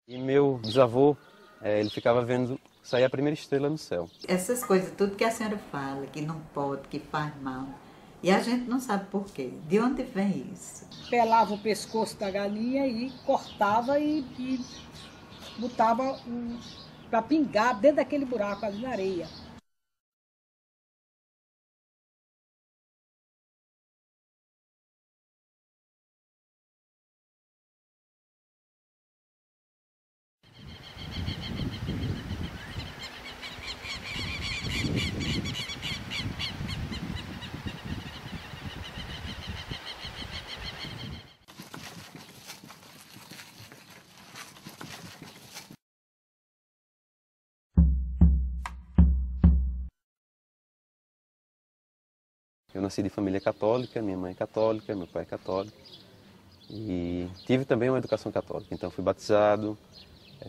E meu bisavô, ele ficava vendo sair a primeira estrela no céu. Essas coisas, tudo que a senhora fala, que não pode, que faz mal, e a gente não sabe por quê. De onde vem isso? Pelava o pescoço da galinha e cortava e botava para pingar dentro daquele buraco ali na areia. Eu nasci de família católica, minha mãe é católica, meu pai é católico. E tive também uma educação católica, então fui batizado,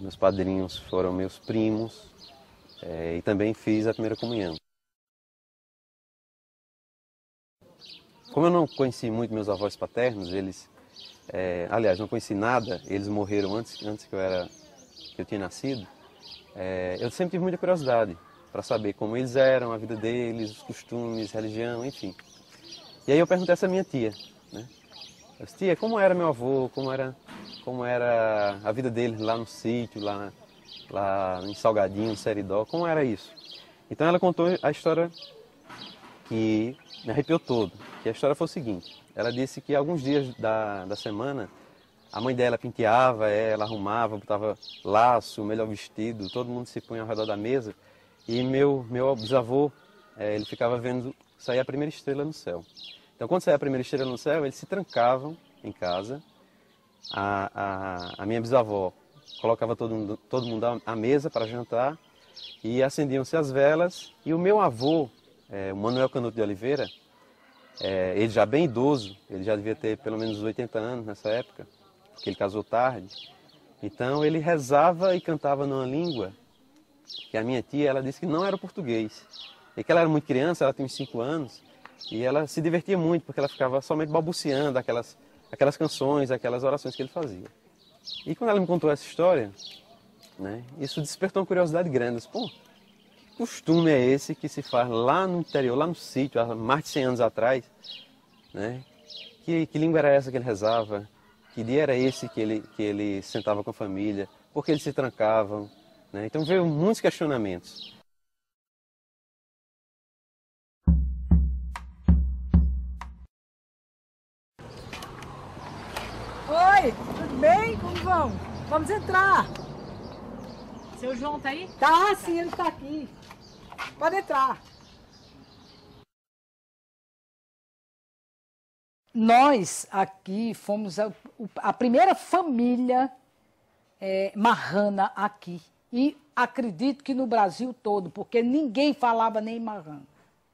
meus padrinhos foram meus primos, e também fiz a primeira comunhão. Como eu não conheci muito meus avós paternos, aliás, não conheci nada, eles morreram antes que eu tinha nascido, eu sempre tive muita curiosidade para saber como eles eram, a vida deles, os costumes, religião, enfim. E aí eu perguntei a essa minha tia, né? Eu disse, tia, como era meu avô, como era a vida dele lá no sítio, lá em Salgadinho, Seridó, como era isso? Então ela contou a história que me arrepiou todo. Que a história foi o seguinte, ela disse que alguns dias da semana, a mãe dela penteava ela, arrumava, botava laço, melhor vestido, todo mundo se punha ao redor da mesa, e meu bisavô, ele ficava vendo sair a primeira estrela no céu. Então, quando saía a primeira estrela no céu, eles se trancavam em casa. A minha bisavó colocava todo mundo à mesa para jantar e acendiam-se as velas. E o meu avô, o Manuel Canuto de Oliveira, ele já bem idoso, ele já devia ter pelo menos 80 anos nessa época, porque ele casou tarde. Então, ele rezava e cantava numa língua que a minha tia, ela disse que não era o português. E que ela era muito criança, ela tinha uns 5 anos, e ela se divertia muito, porque ela ficava somente balbuciando aquelas canções, aquelas orações que ele fazia. E quando ela me contou essa história, né, isso despertou uma curiosidade grande. Eu disse, pô, que costume é esse que se faz lá no interior, lá no sítio, há mais de 100 anos atrás? Né? Que língua era essa que ele rezava? Que dia era esse que ele sentava com a família? Por que eles se trancavam? Né? Então veio muitos questionamentos. Oi, tudo bem? Como vão? Vamos entrar. Seu João tá aí? Tá, sim, ele tá aqui. Pode entrar. Nós aqui fomos a primeira família marrana aqui. E acredito que no Brasil todo, porque ninguém falava nem marrano.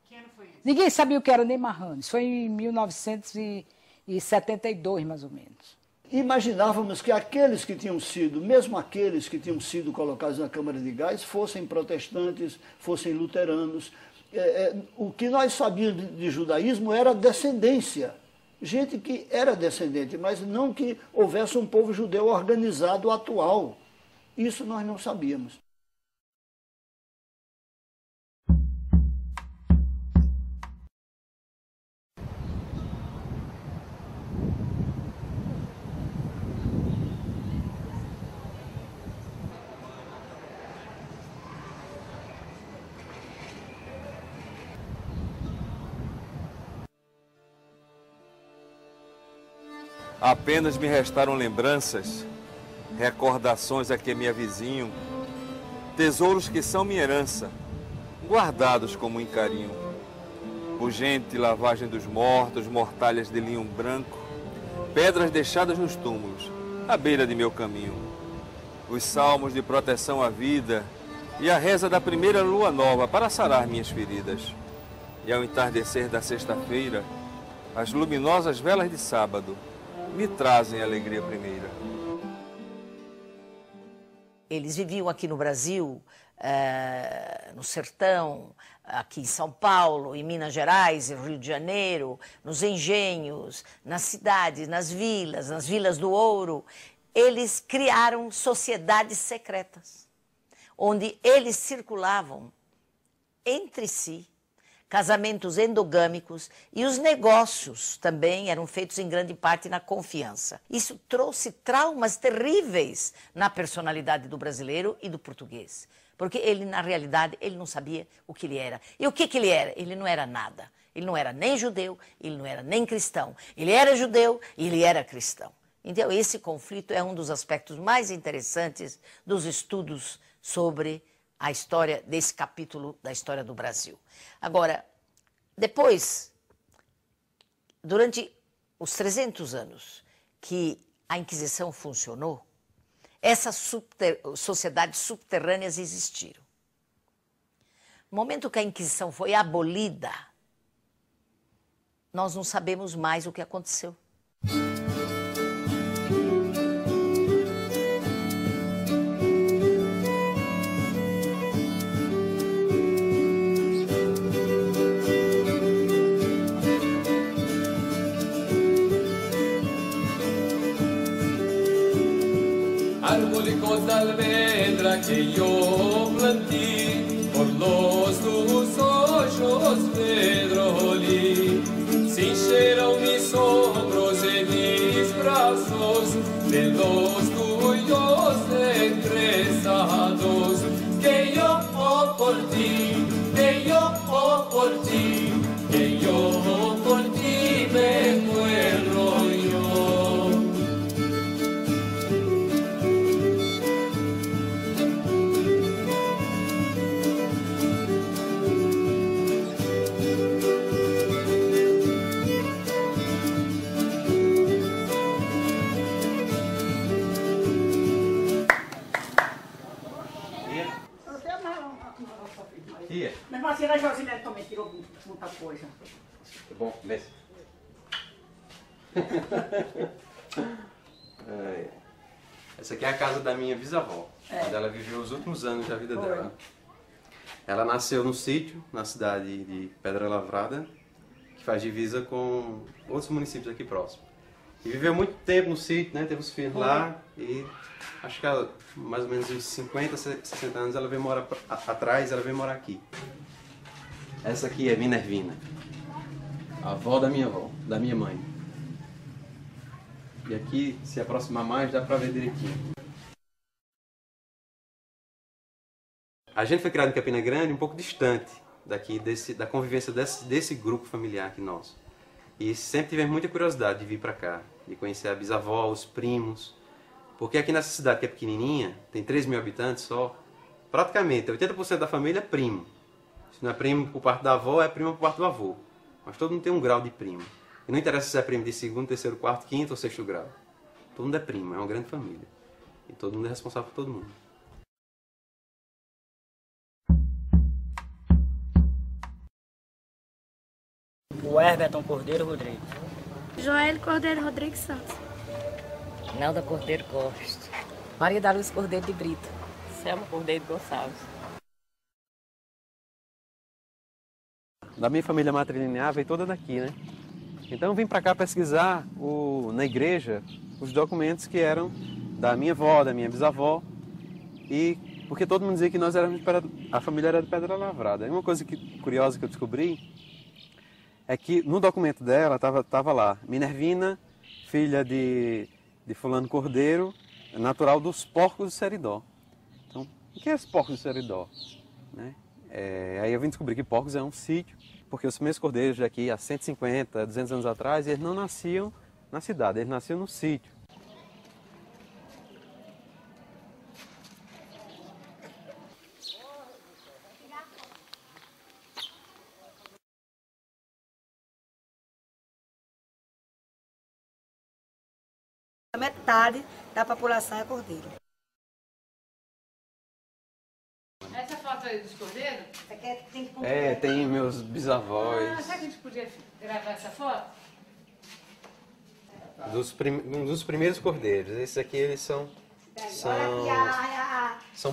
Que ano foi isso? Ninguém sabia o que era nem marrano. Isso foi em 1972, mais ou menos. Imaginávamos que aqueles que tinham sido, mesmo aqueles que tinham sido colocados na Câmara de Gás, fossem protestantes, fossem luteranos. O que nós sabíamos de judaísmo era descendência. Gente que era descendente, mas não que houvesse um povo judeu organizado atual. Isso nós não sabíamos. Apenas me restaram lembranças, recordações a que me avizinham, tesouros que são minha herança, guardados com muito carinho. Pungente lavagem dos mortos, mortalhas de linho branco, pedras deixadas nos túmulos, à beira de meu caminho. Os salmos de proteção à vida e a reza da primeira lua nova para sarar minhas feridas. E ao entardecer da sexta-feira, as luminosas velas de sábado me trazem a alegria primeira. Eles viviam aqui no Brasil, no sertão, aqui em São Paulo, em Minas Gerais, em Rio de Janeiro, nos engenhos, nas cidades, nas vilas do ouro. eles criaram sociedades secretas, onde eles circulavam entre si, casamentos endogâmicos, e os negócios também eram feitos em grande parte na confiança. Isso trouxe traumas terríveis na personalidade do brasileiro e do português, porque ele, na realidade, ele não sabia o que ele era. E o que ele era? Ele não era nada. Ele não era nem judeu, ele não era nem cristão. Ele era judeu e ele era cristão. Então, esse conflito é um dos aspectos mais interessantes dos estudos sobre a história desse capítulo da história do Brasil. Agora, depois, durante os 300 anos que a Inquisição funcionou, essas sociedades subterrâneas existiram. No momento que a Inquisição foi abolida, nós não sabemos mais o que aconteceu. Arbólicos de almendra que yo planté, por los tus ojos pedrolí, cincheron mis hombros y mis brazos, de los tuyos entrezados, que yo por ti, que yo por ti, que yo por ti me muero yo. Mesmo assim, a Josinete também tirou muita coisa. Tá bom, mestre. Essa aqui é a casa da minha bisavó, onde ela viveu os últimos anos da vida dela. Ela nasceu no sítio, na cidade de Pedra Lavrada, que faz divisa com outros municípios aqui próximos. E viveu muito tempo no sítio, né? Teve os filhos lá e acho que ela, mais ou menos uns 50, 60 anos, ela veio morar atrás, ela veio morar aqui. Essa aqui é Minervina, a avó da minha mãe. E aqui, se aproximar mais, dá pra ver direitinho. A gente foi criado em Campina Grande um pouco distante daqui, da convivência desse grupo familiar aqui nosso. E sempre tivemos muita curiosidade de vir pra cá, de conhecer a bisavó, os primos. Porque aqui nessa cidade que é pequenininha, tem 3.000 habitantes só, praticamente 80% da família é primo. Se não é primo por parte da avó, é primo por parte do avô. Mas todo mundo tem um grau de primo. E não interessa se é primo de segundo, terceiro, quarto, quinto ou sexto grau. Todo mundo é primo, é uma grande família. E todo mundo é responsável por todo mundo. O Herberton Cordeiro Rodrigues. Joel Cordeiro Rodrigues Santos. Nelda Cordeiro Costa. Maria da Luz Cordeiro de Brito. Selma Cordeiro Gonçalves. Da minha família matrilinear veio toda daqui, né? Então eu vim para cá pesquisar na igreja os documentos que eram da minha avó, da minha bisavó, e porque todo mundo dizia que a família era de Pedra Lavrada. E uma coisa curiosa que eu descobri é que no documento dela estava lá, Minervina, filha de fulano Cordeiro, natural dos Porcos do Seridó. Então, o que é esse Porcos do Seridó? Né? Aí eu vim descobrir que Porcos é um sítio, porque os primeiros cordeiros daqui, há 150, 200 anos atrás, eles não nasciam na cidade, eles nasciam no sítio. Metade da população é cordeiro. Essa foto aí dos cordeiros? Tem meus bisavós. Será que a gente podia gravar essa foto? Um dos primeiros cordeiros. Esses aqui, eles são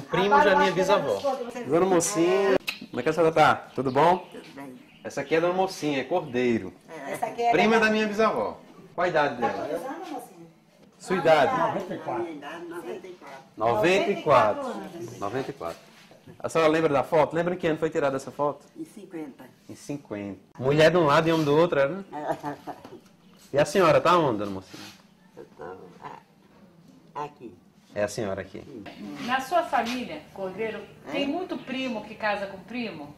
primos da minha bisavó. Dona Mocinha, como é que a senhora tá? Tudo bom? Tudo bem. Essa aqui é Dona Mocinha, é cordeiro. Essa aqui é Prima da minha bisavó. Qual a idade dela? Sua idade? 94. 94. A senhora lembra da foto? Lembra em que ano foi tirada essa foto? Em 50. Em 50. Mulher de um lado e homem do outro, era, né? E a senhora tá onde, dona Mocinha? Eu tô aqui. É a senhora aqui. Na sua família, Cordeiro, tem muito primo que casa com primo?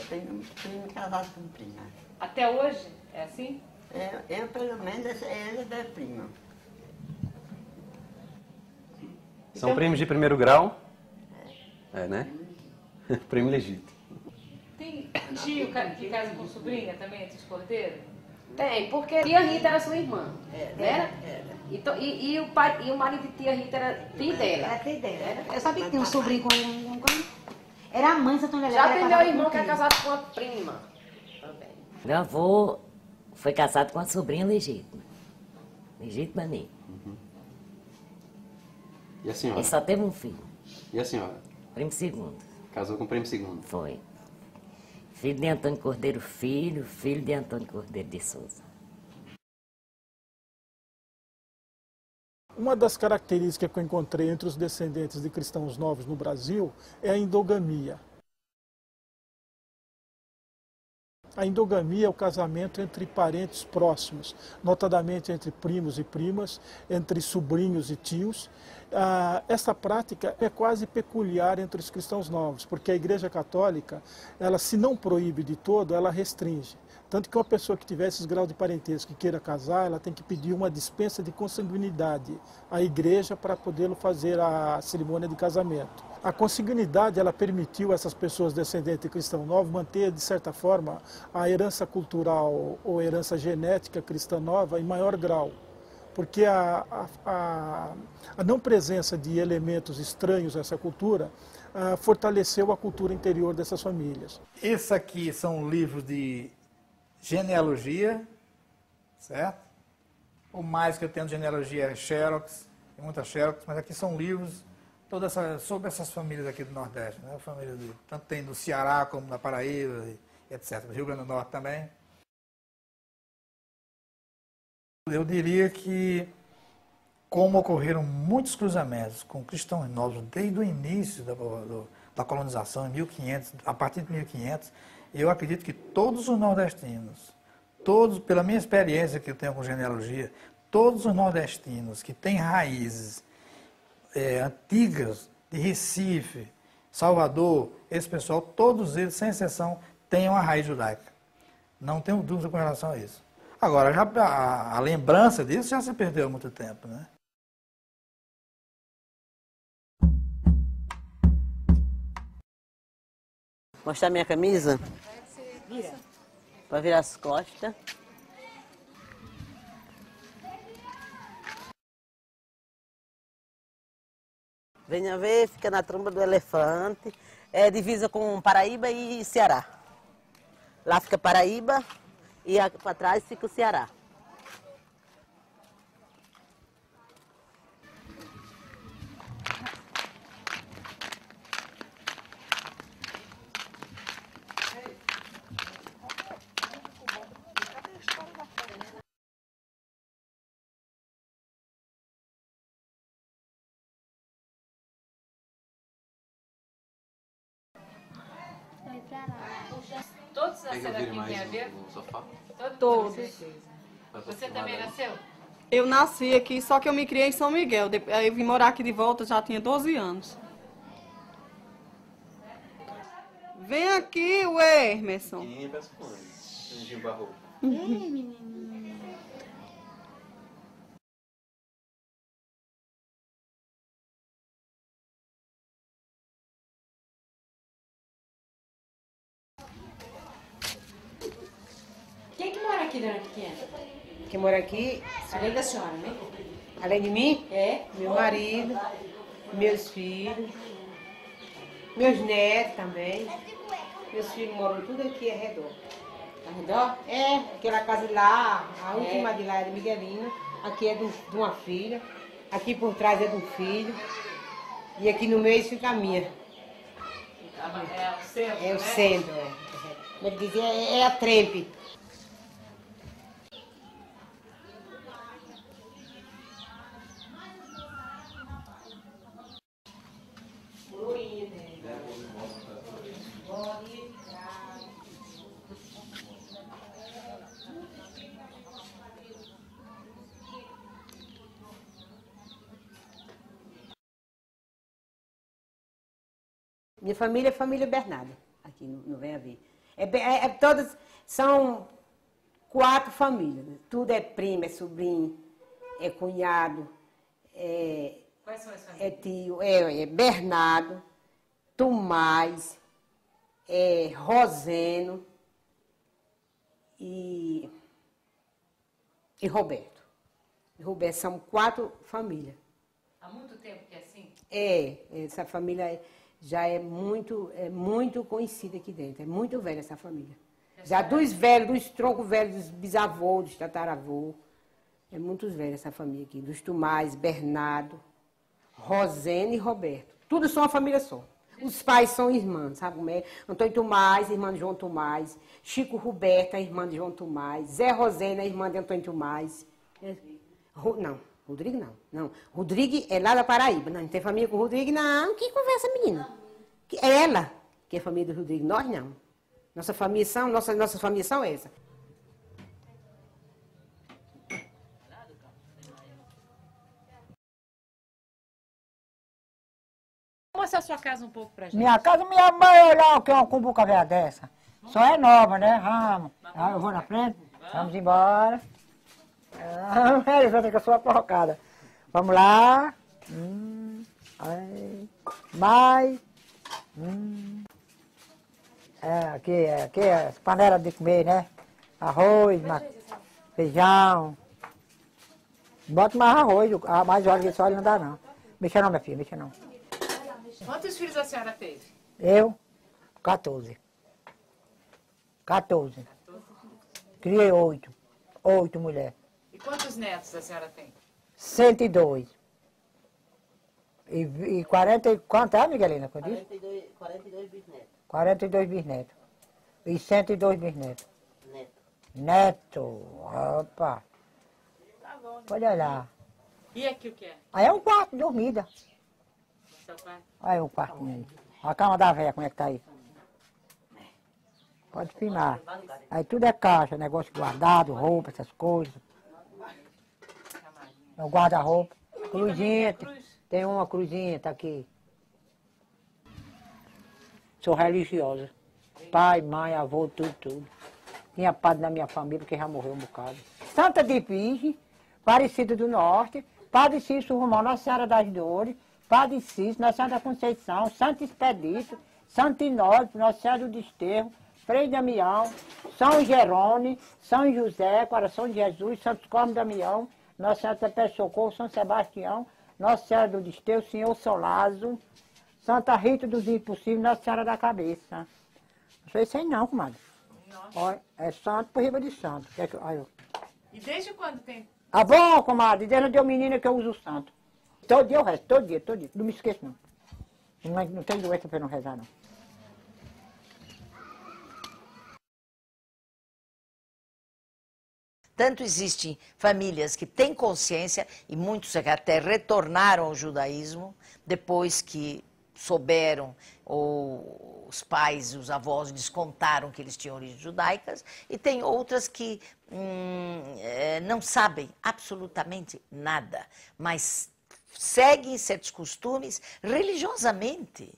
Tem um primo casado com prima. Até hoje? É assim? Eu pelo menos, ele é primo. São primos de primeiro grau? É, né? Primo legítimo. Tem tio que casa com sobrinha também, entre os Cordeiros? Tem, porque tia Rita era sua irmã, né? E o marido de tia Rita era filho dela. Era filho dela. Eu sabia que tinha um sobrinho com ele. Era a mãe de Santa Já tem meu irmão que é casado com a prima. Também. Meu avô foi casado com a sobrinha legítima. Legítima minha. E a senhora? Ele só teve um filho. E a senhora? Primo segundo. Casou com o primo segundo? Foi. Filho de Antônio Cordeiro Filho, filho de Antônio Cordeiro de Souza. Uma das características que eu encontrei entre os descendentes de cristãos novos no Brasil é a endogamia. A endogamia é o casamento entre parentes próximos, notadamente entre primos e primas, entre sobrinhos e tios. Essa prática é quase peculiar entre os cristãos novos, porque a Igreja Católica, ela, se não proíbe de todo, ela restringe. Tanto que uma pessoa que tiver esses graus de parentesco e queira casar, ela tem que pedir uma dispensa de consanguinidade à Igreja para poder fazer a cerimônia de casamento. A consanguinidade, ela permitiu a essas pessoas descendentes de cristão novo manter, de certa forma, a herança cultural ou herança genética cristã nova em maior grau. Porque a não presença de elementos estranhos a essa cultura fortaleceu a cultura interior dessas famílias. Esse aqui são livros de genealogia, certo? O mais que eu tenho de genealogia é Xerox, tem muita Xerox, mas aqui são livros sobre essas famílias aqui do Nordeste, né? Família tanto tem do Ceará como da Paraíba, etc. Rio Grande do Norte também. Eu diria que, como ocorreram muitos cruzamentos com cristãos novos desde o início da colonização, em 1500, a partir de 1500, eu acredito que todos os nordestinos, pela minha experiência que eu tenho com genealogia, todos os nordestinos que têm raízes antigas de Recife, Salvador, esse pessoal, todos eles, sem exceção, têm uma raiz judaica. Não tenho dúvida com relação a isso. Agora, a lembrança disso já se perdeu há muito tempo, né? Mostrar minha camisa? Para virar as costas. Venha ver, fica na tromba do elefante. É divisa com Paraíba e Ceará. Lá fica Paraíba e para trás fica o Ceará. Todos nasceram aqui em Vinha Verde? Todos. Você também nasceu? Eu nasci aqui, só que eu me criei em São Miguel. Aí eu vim morar aqui de volta, já tinha 12 anos. Vem aqui, o Emerson. Quem que mora aqui, dona Pequena? Quem mora aqui, Além da senhora, né? além de mim, meu marido, meus filhos, meus netos também. Meus filhos moram tudo aqui ao redor. Ao redor? É, aquela casa lá, a última de lá é de Miguelina. Aqui é de uma filha. Aqui por trás é de um filho. E aqui no meio fica a minha. É o centro, É o né? centro, Como ele dizia, é a trempe. Minha família é família Bernardo, aqui no Venha Ver. Todas são 4 famílias. Né? Tudo é primo, é sobrinho, é cunhado, Quais são as famílias? é tio, é Bernardo, Tomás, Roseno e Roberto. Roberto, são 4 famílias. Há muito tempo que é assim? Essa família já é muito conhecida aqui dentro. É muito velha essa família. Já dos velhos, dos troncos velhos, dos bisavôs, dos tataravôs. É muito velha essa família aqui. Dos Tomás, Bernardo, Rosene e Roberto. Tudo são uma família só. Os pais são irmãos, sabe como é? Antônio Tomás, irmã de João Tomás. Chico Roberta, irmã de João Tomás. Zé Rosena, irmã de Antônio Tomás. Não, Rodrigo não. Rodrigo é lá da Paraíba. Não tem família com o Rodrigo, não. Que conversa, menina? É ela que é família do Rodrigo, nós não. Nossas famílias são essas. Mostra a sua casa um pouco pra gente. Minha casa, minha mãe, olha o que é uma cumbuca velha dessa. Só é nova, né? Vamos. Eu vou na frente. Vamos embora. Que eu sou a porrocada. Vamos lá. Mais. Aqui é as panelas de comer, né? Arroz, feijão. Bota mais arroz, mais óleo que só não dá não. Mexa não, minha filha, mexa não. Quantos filhos a senhora teve? Eu, 14. Criei 8. 8 mulheres. E quantos netos a senhora tem? 102. E 40, quanto é, Miguelina? 42 bisnetos. 42 bisnetos. E 102 bisnetos. Neto. Opa. Tá bom. Pode olhar. E aqui o que é? Aí é um quarto, dormida. Seu quarto? Olha o quartinho aí. Olha a cama da velha, como é que tá aí. Pode filmar. Aí tudo é caixa, negócio guardado, roupa, essas coisas. É o guarda-roupa. Cruzinha, tem uma cruzinha, tá aqui. Sou religiosa. Pai, mãe, avô, tudo. Tinha padre na minha família, porque já morreu um bocado. Santa de Virgem, Aparecida do Norte, Padre Cício Romão, Nossa Senhora das Dores, Padre Cício, Nossa Senhora da Conceição, Santo Expedito, Santo Inópolis, Nossa Senhora do Desterro, Frei Damião, São Jerônimo, São José, Coração de Jesus, Santos Cosme Damião, Nossa Senhora da Pé Socorro, São Sebastião, Nossa Senhora do Desterro, Senhor São Lázaro, Santa Rita dos Impossíveis, Nossa Senhora da Cabeça. Não sei se aí não, comadre. Olha, é santo por riba de santo. Olha. E desde quando tem? Ah, bom, comadre, desde que eu menina que eu uso o santo. Todo dia eu rezo, todo dia. Não me esqueço, não. Não tem doença para não rezar, não. Tanto existem famílias que têm consciência, e muitos até retornaram ao judaísmo, depois que souberam, ou os pais e os avós lhes contaram que eles tinham origens judaicas, e tem outras que não sabem absolutamente nada, mas seguem certos costumes religiosamente.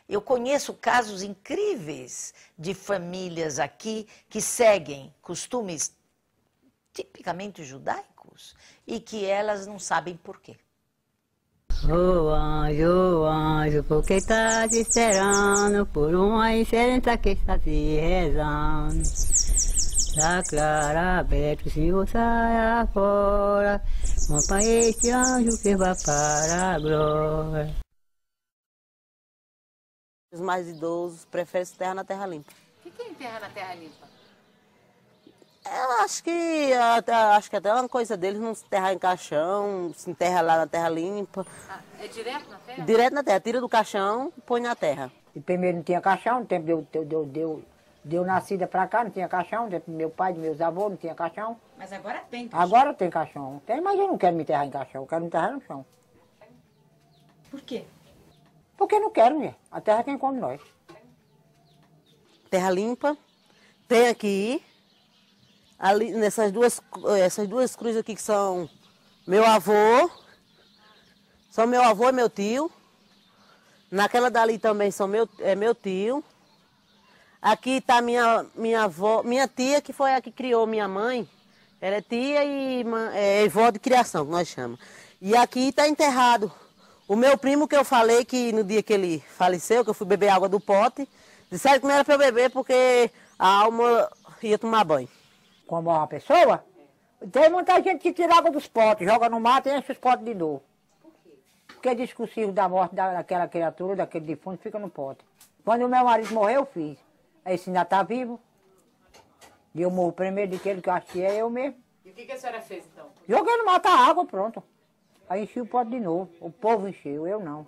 Eu conheço casos incríveis de famílias aqui que seguem costumes tipicamente judaicos e que elas não sabem por quê. Ô anjo, por que estás esperando por uma incerta que está se rezando? Da clara aberta, o Senhor sai fora, acompanhe este anjo que vai para a glória. Os mais idosos preferem se enterrar na terra limpa. O que é enterrar na terra limpa? Eu acho que até uma coisa deles não se enterrar em caixão, se enterra lá na terra limpa. Ah, é direto na terra? Direto na terra, tira do caixão e põe na terra. E primeiro não tinha caixão, no tempo deu nascida pra cá, não tinha caixão, no tempo do meu pai, dos meus avós, não tinha caixão. Mas agora tem caixão. Agora tem caixão. Tem, mas eu não quero me enterrar em caixão, eu quero me enterrar no chão. Por quê? Porque eu não quero, mulher. A terra é quem come nós. Terra limpa, tem aqui. Ali, essas duas cruzes aqui que são meu avô e meu tio. Naquela dali também é meu tio. Aqui está minha avó, minha tia, que foi a que criou minha mãe. Ela é tia e avó de criação, que nós chamamos. E aqui está enterrado o meu primo, que eu falei que no dia que ele faleceu, que eu fui beber água do pote, disseram que não era para eu beber porque a alma ia tomar banho. Como uma pessoa, tem muita gente que tira água dos potes, joga no mato e enche os potes de novo. Porque diz que o circo da morte daquela criatura, daquele defunto, fica no pote. Quando o meu marido morreu, eu fiz. Aí esse ainda está vivo. E eu morro primeiro daquele que eu achei é eu mesmo. E o que a senhora fez então? Joguei no mato a água, pronto. Aí enchi o pote de novo. O povo encheu, eu não.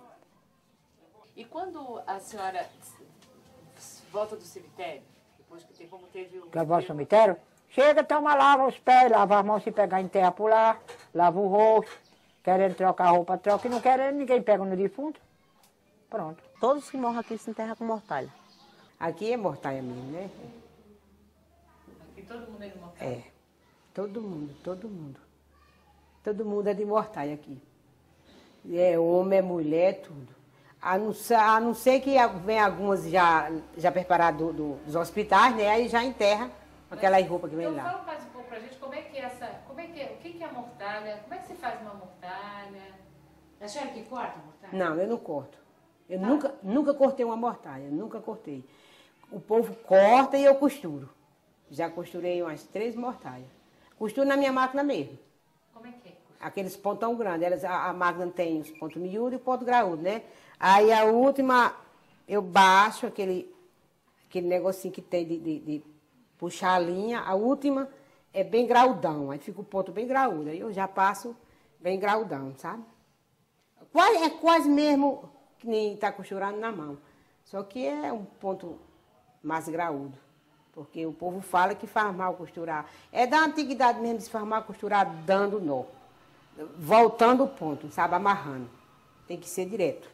E quando a senhora volta do cemitério, depois que como teve o... Quer voltar ao cemitério? Chega, toma, lava os pés, lava as mãos se pegar em terra por lá, lava o rosto, querendo trocar a roupa, troca, e não querendo, ninguém pega no defunto. Pronto. Todos que morrem aqui se enterram com mortalha. Aqui é mortalha mesmo, né? Aqui todo mundo é de mortalha? É. Todo mundo, todo mundo. Todo mundo é de mortalha aqui. É homem, é mulher, tudo. A não ser que vem algumas já preparadas dos hospitais, né? Aí já enterra aquela roupa que vem então, lá. Fala mais um pouco pra gente o que é a mortalha, como é que se faz uma mortalha? É a senhora que corta a mortalha? Não, eu não corto. Eu nunca cortei uma mortalha, nunca cortei. O povo corta e eu costuro. Já costurei umas 3 mortalhas. Costuro na minha máquina mesmo. Como é que é? Aqueles pontão grandes. A máquina tem os pontos miúdos e o ponto graúdo, né? Aí a última, eu baixo aquele negocinho que tem de puxar a linha. A última é bem graudão. Aí fica o ponto bem graúdo. Aí eu já passo bem graudão, sabe? É quase mesmo que nem está costurando na mão. Só que é um ponto mais graúdo. Porque o povo fala que faz mal costurar. É da antiguidade mesmo de se faz mal costurar dando nó. Voltando o ponto, sabe? Amarrando. Tem que ser direto.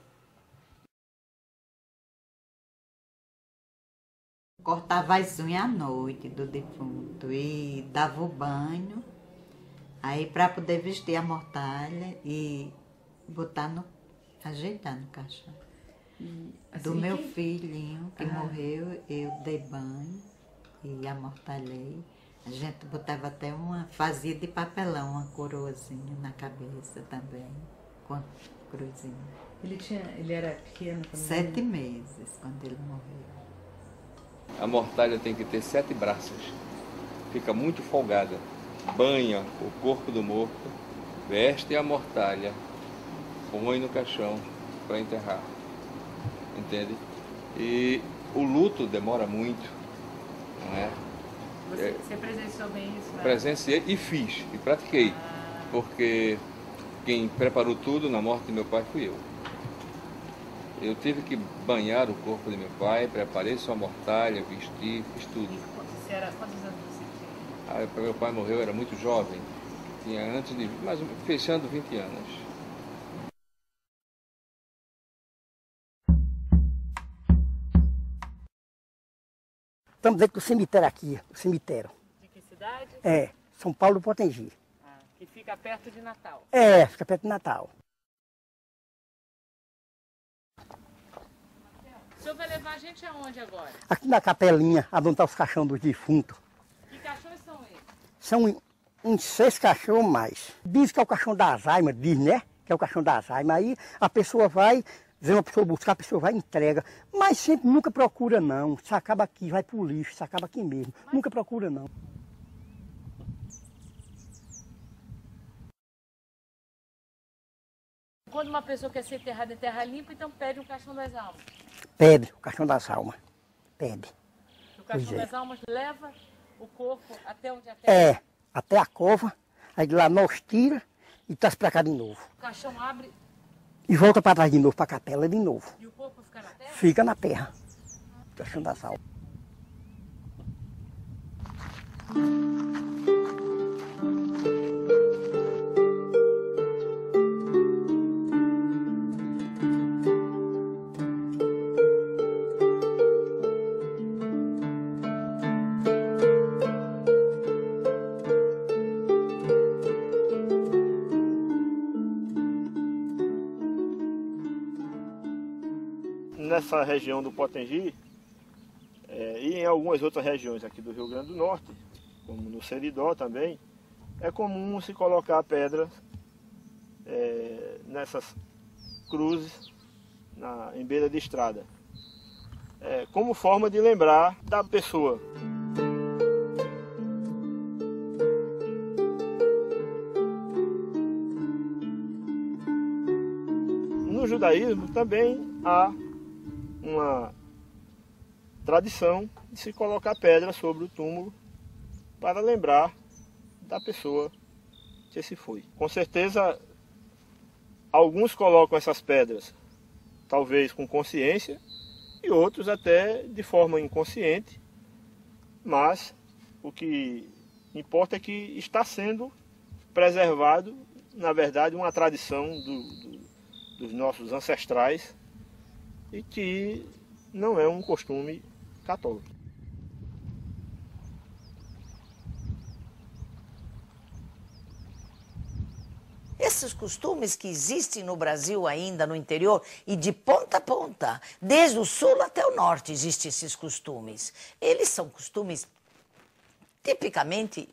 Cortava as unhas à noite do defunto e dava o banho. Aí para poder vestir a mortalha e botar ajeitar no caixão. Do meu filhinho que morreu, eu dei banho e amortalhei. A gente botava até fazia de papelão, uma coroazinha na cabeça também, com a cruzinha. Ele era pequeno também? 7 meses quando ele morreu. A mortalha tem que ter 7 braços. Fica muito folgada. Banha o corpo do morto, veste a mortalha, põe no caixão para enterrar. Entende? E o luto demora muito, não é? Você presenciou bem isso, né? Presenciei e fiz, e pratiquei. Porque quem preparou tudo na morte de meu pai fui eu. Eu tive que banhar o corpo de meu pai, preparei sua mortalha, vesti, fiz tudo. Quantos anos você tinha? Meu pai morreu, eu era muito jovem, tinha antes de, mas fechando 20 anos. Estamos dentro do cemitério aqui, o cemitério. De que cidade? É, São Paulo do Potengi. Que fica perto de Natal. É, fica perto de Natal. O senhor vai levar a gente aonde agora? Aqui na capelinha, onde estão os caixões dos defuntos. Que cachorros são esses? São uns 6 cachorros mais. Diz que é o caixão da Alzheimer, diz, né? Que é o caixão da Alzheimer. Aí a pessoa vai, vem uma pessoa buscar, a pessoa vai e entrega. Mas sempre nunca procura não. Isso acaba aqui, vai pro lixo, isso acaba aqui mesmo. Nunca procura não. Quando uma pessoa quer ser enterrada em terra limpa, então pede um caixão das almas. Pede, o caixão das almas. Pede. O caixão Pois é. das almas leva o corpo até onde a terra... É, até a cova, aí de lá nós tira e traz pra cá de novo. O caixão abre E volta para trás de novo, para a capela de novo. e o corpo fica na terra? Fica na terra. Caixão das almas. nessa região do Potengi, e em algumas outras regiões aqui do Rio Grande do Norte, como no Seridó também, é comum se colocar pedras nessas cruzes em beira de estrada, como forma de lembrar da pessoa. No judaísmo também há uma tradição de se colocar pedra sobre o túmulo para lembrar da pessoa que se foi. Com certeza, alguns colocam essas pedras, talvez com consciência, e outros até de forma inconsciente, mas o que importa é que está sendo preservado, na verdade, uma tradição dos nossos ancestrais e que não é um costume católico. Esses costumes que existem no Brasil ainda, no interior, e de ponta a ponta, desde o sul até o norte existem esses costumes. Eles são costumes tipicamente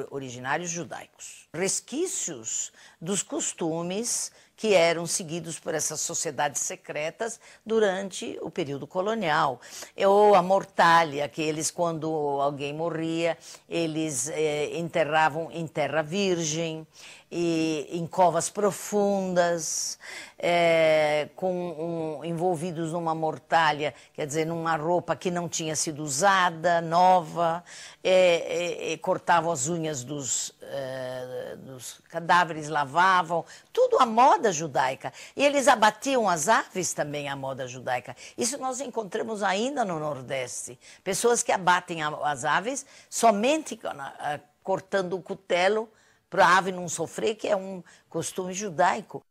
originários judaicos. Resquícios dos costumes que eram seguidos por essas sociedades secretas durante o período colonial. Ou a mortalha, que eles, quando alguém morria, eles enterravam em terra virgem, e em covas profundas, envolvidos numa mortalha, quer dizer, numa roupa que não tinha sido usada, nova, cortavam as unhas dos cadáveres, lavavam, tudo à moda judaica. E eles abatiam as aves também à moda judaica. Isso nós encontramos ainda no Nordeste. Pessoas que abatem as aves somente cortando o cutelo para a ave não sofrer, que é um costume judaico.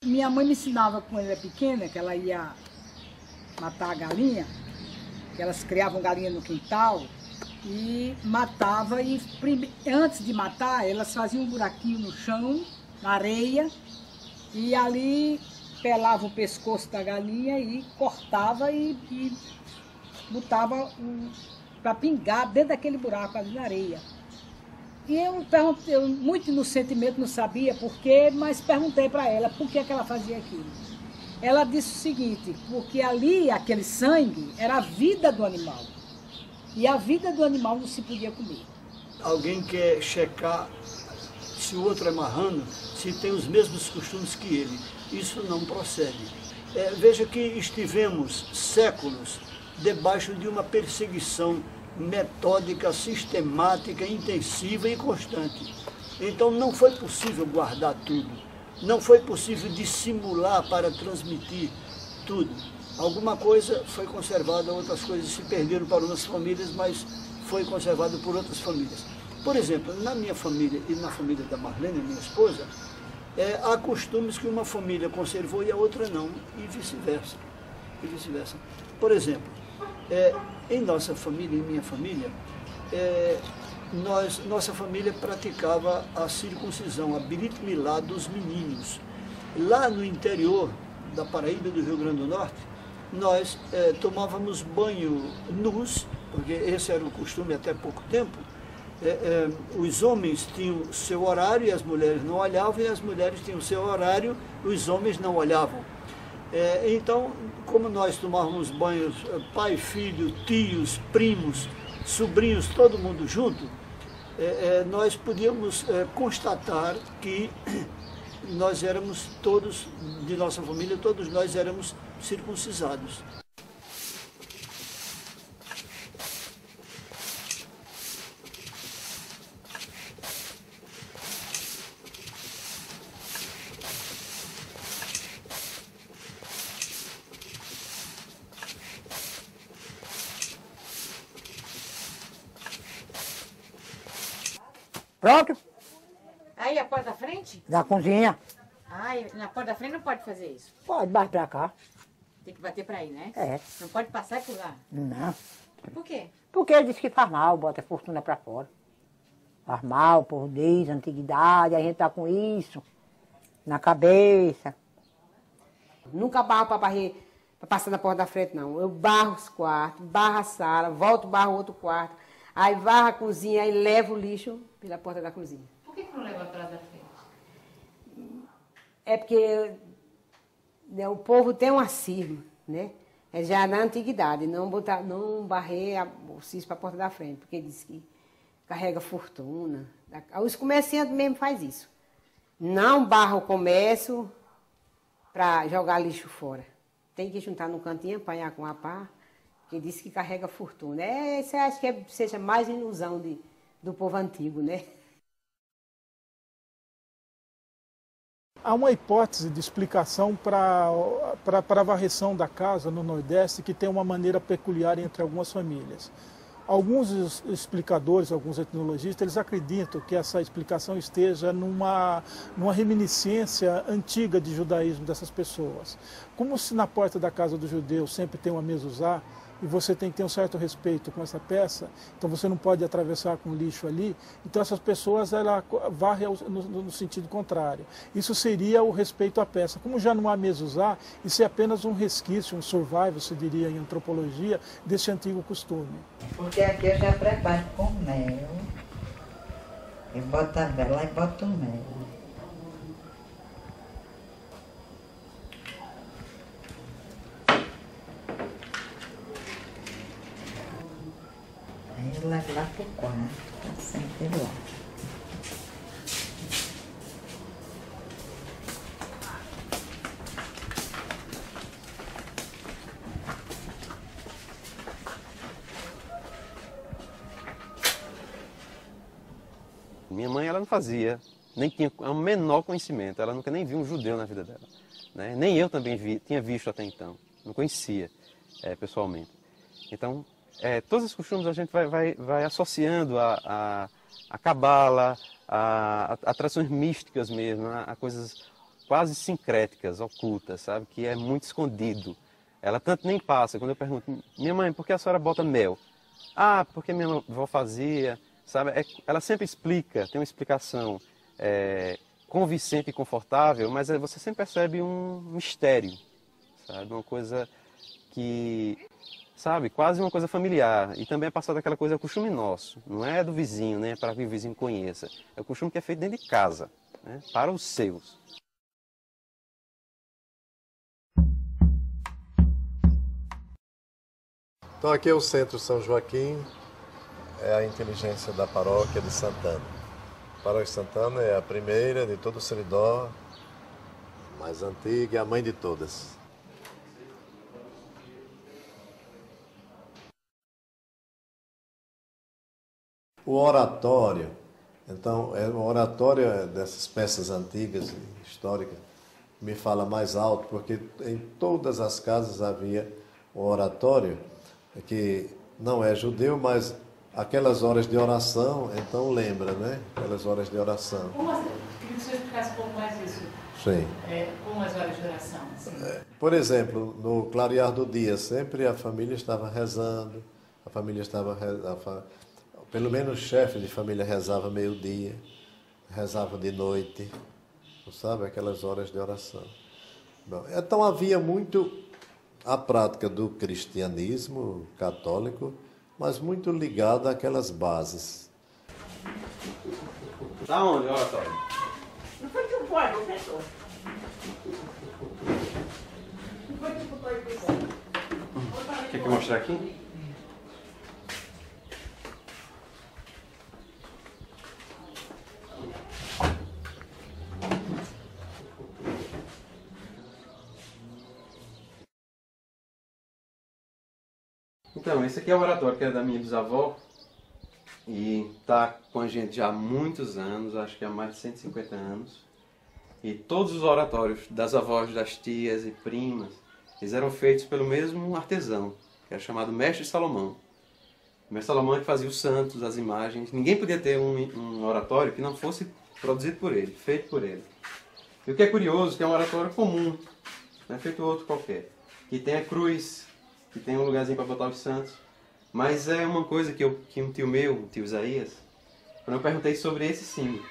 Minha mãe me ensinava quando eu era pequena, que ela ia matar a galinha, que elas criavam galinha no quintal e matava, e antes de matar, elas faziam um buraquinho no chão, na areia, e ali pelava o pescoço da galinha e cortava e botava para pingar dentro daquele buraco ali na areia. E eu muito inocentemente, não sabia porquê, mas perguntei para ela por que ela fazia aquilo. Ela disse o seguinte: porque ali, aquele sangue, era a vida do animal. E a vida do animal não se podia comer. Alguém quer checar se o outro é marrano, se tem os mesmos costumes que ele. Isso não procede. Veja que estivemos séculos debaixo de uma perseguição metódica, sistemática, intensiva e constante. Então não foi possível guardar tudo, não foi possível dissimular para transmitir tudo. Alguma coisa foi conservada, outras coisas se perderam para umas famílias, mas foi conservado por outras famílias. Por exemplo, na minha família e na família da Marlene, minha esposa, há costumes que uma família conservou e a outra não, e vice-versa. Por exemplo, em nossa família, em minha família, nossa família praticava a circuncisão, a Brit Milá dos meninos. Lá no interior da Paraíba, do Rio Grande do Norte, nós tomávamos banho nus, porque esse era o costume até pouco tempo. Os homens tinham seu horário e as mulheres não olhavam, e as mulheres tinham seu horário e os homens não olhavam. Então, como nós tomávamos banhos, pai, filho, tios, primos, sobrinhos, todo mundo junto, nós podíamos constatar que nós éramos todos, de nossa família, todos nós éramos circuncisados. Pronto? Aí a porta da frente? Da cozinha. Ai, na porta da frente não pode fazer isso. Pode, mais pra cá. Tem que bater pra aí, né? É. Não pode passar e pular. Não. Por quê? Porque ele disse que faz mal, bota a fortuna pra fora. Faz mal, por Deus, antiguidade, a gente tá com isso. Na cabeça. Nunca barro para varrer, para passar na porta da frente, não. Eu barro os quartos, barro a sala, volto, barro outro quarto. Aí varro a cozinha e levo o lixo pela porta da cozinha. Por que não leva para da frente? É porque o povo tem uma cisma, né? É já na antiguidade, não barrer o cis para a porta da frente, porque diz que carrega fortuna. Os comerciantes mesmo fazem isso. Não barra o comércio para jogar lixo fora. Tem que juntar no cantinho, apanhar com a pá, que diz que carrega fortuna. Isso eu acho que seja mais ilusão do povo antigo, né? Há uma hipótese de explicação para a varreção da casa no Nordeste que tem uma maneira peculiar entre algumas famílias. Alguns explicadores, alguns etnologistas, eles acreditam que essa explicação esteja numa reminiscência antiga de judaísmo dessas pessoas. Como se na porta da casa do judeu sempre tem uma mezuzá, e você tem que ter um certo respeito com essa peça, então você não pode atravessar com lixo ali, então essas pessoas varrem no sentido contrário. Isso seria o respeito à peça. Como já não há mezuzá, isso é apenas um resquício, um survival, se diria em antropologia, desse antigo costume. Porque aqui eu já preparo com mel, e boto a vela e boto o mel. Aí eu levo lá pro quarto, tá sempre lá. Minha mãe, ela não fazia, nem tinha o menor conhecimento, ela nunca nem viu um judeu na vida dela, né? Nem eu também tinha visto até então, não conhecia pessoalmente. Então, todos os costumes a gente vai associando a cabala, a tradições místicas mesmo, a coisas quase sincréticas, ocultas, sabe? Que é muito escondido. Ela tanto nem passa. Quando eu pergunto, minha mãe, por que a senhora bota mel? Ah, porque minha avó fazia, sabe? Ela sempre explica, tem uma explicação convincente e confortável, mas você sempre percebe um mistério, sabe? Uma coisa que... sabe, quase uma coisa familiar. E também é passada aquela coisa, é o costume nosso. Não é do vizinho, né, para que o vizinho conheça. É o costume que é feito dentro de casa, né, para os seus. Então aqui é o Centro São Joaquim, é a inteligência da paróquia de Santana. A paróquia de Santana é a primeira de todo o Seridó, mais antiga e a mãe de todas. O oratório, então, o oratório dessas peças antigas e históricas me fala mais alto, porque em todas as casas havia um oratório, que não é judeu, mas aquelas horas de oração, então lembra, né? Aquelas horas de oração. Queria que você explicasse um pouco mais isso. Sim. Como as horas de oração? Assim. Por exemplo, no clarear do dia, sempre a família estava rezando, a família estava rezando. Pelo menos o chefe de família rezava meio-dia, rezava de noite, sabe? Aquelas horas de oração. Bom, então havia muito a prática do cristianismo católico, mas muito ligada àquelas bases. Da onde, oratório? Não foi tipo pai, professor. Não foi tipo pai, professor. Quer que eu mostre aqui? Então, esse aqui é o oratório que é da minha bisavó e está com a gente já há muitos anos, acho que há mais de 150 anos. E todos os oratórios das avós, das tias e primas, eles eram feitos pelo mesmo artesão, que era chamado Mestre Salomão. O Mestre Salomão é que fazia os santos, as imagens. Ninguém podia ter um oratório que não fosse produzido por ele, feito por ele. E o que é curioso, que é um oratório comum, não é feito outro qualquer, que tem a cruz, que tem um lugarzinho para botar os santos. Mas é uma coisa que um tio meu, o tio Isaías, quando eu perguntei sobre esse símbolo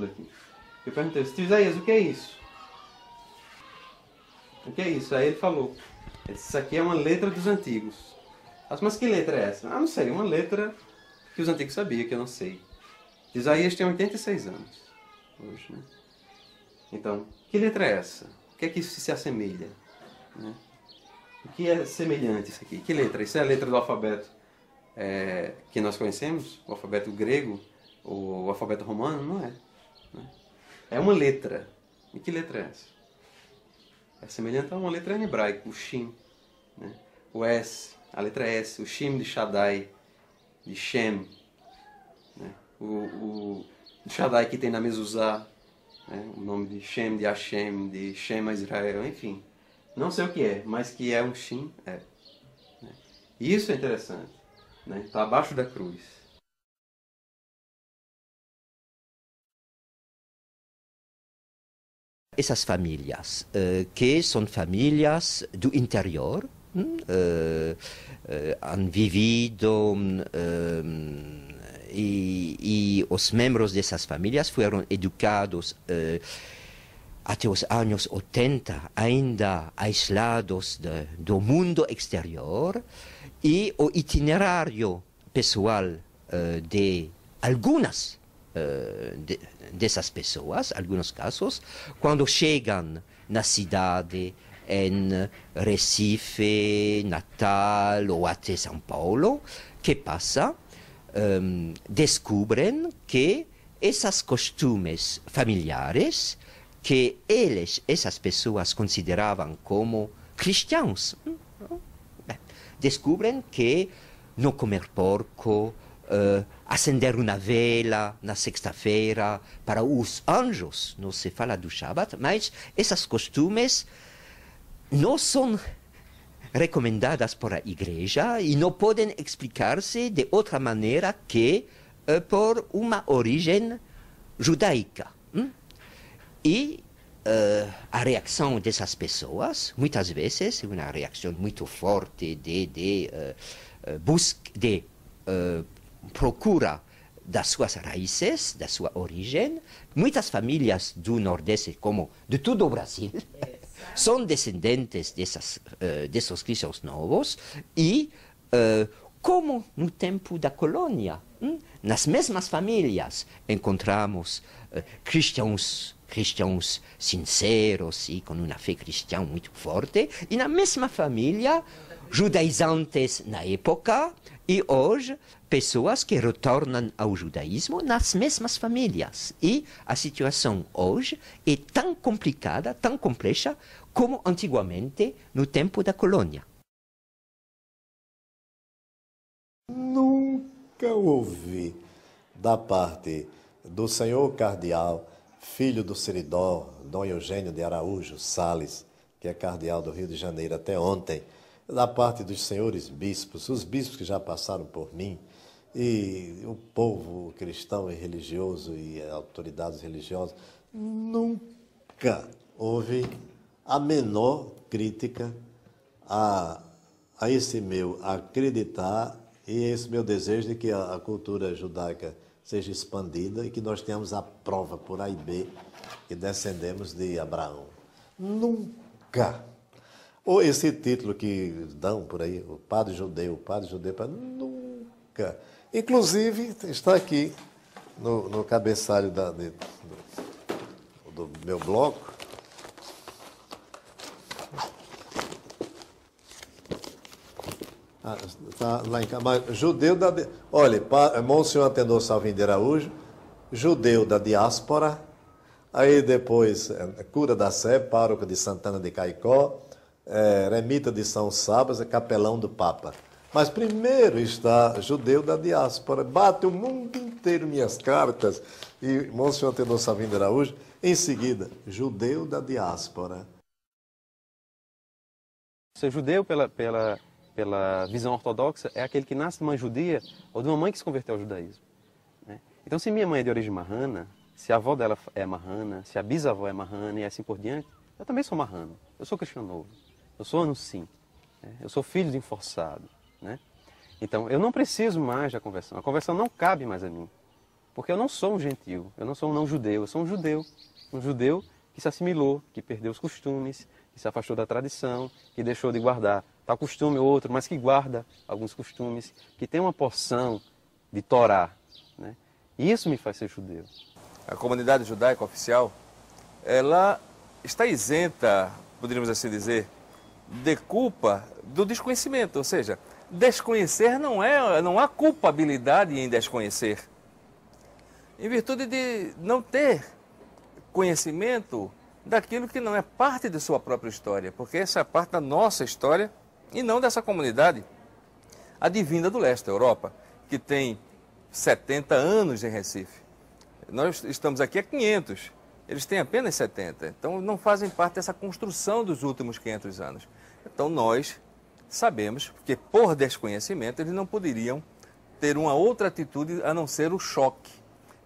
aqui, Eu perguntei, tio Isaías, o que é isso? O que é isso? Aí ele falou, isso aqui é uma letra dos antigos. Eu disse, mas que letra é essa? Ah, não sei, uma letra que os antigos sabiam, que eu não sei. Isaías tem 86 anos hoje, né? Então, que letra é essa? O que é que isso se assemelha? Né? O que é semelhante isso aqui? Que letra? Isso é a letra do alfabeto que nós conhecemos? O alfabeto grego? Ou o alfabeto romano? Não é. Né? É uma letra. E que letra é essa? É semelhante a uma letra em hebraico, o Shin. Né? O S, a letra S, o Shin de Shaddai, de Shem. Né? O Shaddai que tem na Mezuzá, né? O nome de Shem, de Hashem, de Shema Israel, enfim. Não sei o que é, mas que é um Shin, é. Né? E isso é interessante. Né? Está abaixo da cruz. Essas famílias, que são famílias do interior, han vivido e os membros dessas famílias foram educados até os anos 80, ainda aislados do mundo exterior, e o itinerário pessoal de algumas dessas pessoas, alguns casos, quando chegam na cidade, em Recife, Natal ou até São Paulo, que passa? Descobrem que esses costumes familiares que essas pessoas consideravam como cristãos, descobrem que não comer porco, acender uma vela na sexta-feira para os anjos, não se fala do Shabat, mas esses costumes não são recomendadas por a igreja e não podem explicar-se de outra maneira que por uma origem judaica. E a reação dessas pessoas, muitas vezes, uma reação muito forte de procura das suas raízes, da sua origem. Muitas famílias do Nordeste, como de todo o Brasil, são descendentes desses cristãos novos e, como no tempo da colônia, nas mesmas famílias encontramos cristãos sinceros e com uma fé cristã muito forte, e na mesma família, judaizantes na época, e hoje, pessoas que retornam ao judaísmo nas mesmas famílias. E a situação hoje é tão complicada, tão complexa, como antigamente no tempo da colônia. Nunca ouvi da parte do senhor cardeal, filho do Seridó, Dom Eugênio de Araújo Sales, que é cardeal do Rio de Janeiro até ontem, da parte dos senhores bispos, os bispos que já passaram por mim, e o povo cristão e religioso e autoridades religiosas, nunca houve a menor crítica a esse meu acreditar e esse meu desejo de que a cultura judaica seja expandida e que nós tenhamos a prova por A e B que descendemos de Abraão. Nunca. Ou esse título que dão por aí, o padre judeu, nunca. Inclusive, está aqui no cabeçalho do meu bloco. Está lá em casa. Mas judeu da... Olha, Monsenhor Antenor Salvino de Araújo, judeu da diáspora, aí depois cura da Sé, pároco de Santana de Caicó, eremita de São Sabas, capelão do Papa. Mas primeiro está judeu da diáspora. Bate o mundo inteiro minhas cartas. E Monsenhor Antenor Salvino de Araújo, em seguida, judeu da diáspora. Ser judeu pela visão ortodoxa é aquele que nasce de uma judia ou de uma mãe que se converteu ao judaísmo. Né? Então, se minha mãe é de origem marrana, se a avó dela é marrana, se a bisavó é marrana e assim por diante, eu também sou marrano. Eu sou cristão novo. Eu sou anusim. Né? Eu sou filho de enforçado. Né? Então, eu não preciso mais da conversão. A conversão não cabe mais a mim. Porque eu não sou um gentil, eu não sou um não-judeu, eu sou um judeu. um judeu que se assimilou, que perdeu os costumes, que se afastou da tradição, que deixou de guardar tal costume ou outro, mas que guarda alguns costumes, que tem uma porção de Torá, né? E isso me faz ser judeu. A comunidade judaica oficial, ela está isenta, poderíamos assim dizer, de culpa do desconhecimento, ou seja, desconhecer não há culpabilidade em desconhecer. Em virtude de não ter conhecimento daquilo que não é parte de sua própria história, porque essa é parte da nossa história e não dessa comunidade advinda do leste da Europa, que tem 70 anos em Recife. Nós estamos aqui há 500, eles têm apenas 70, então não fazem parte dessa construção dos últimos 500 anos. Então nós sabemos que por desconhecimento eles não poderiam ter uma outra atitude a não ser o choque.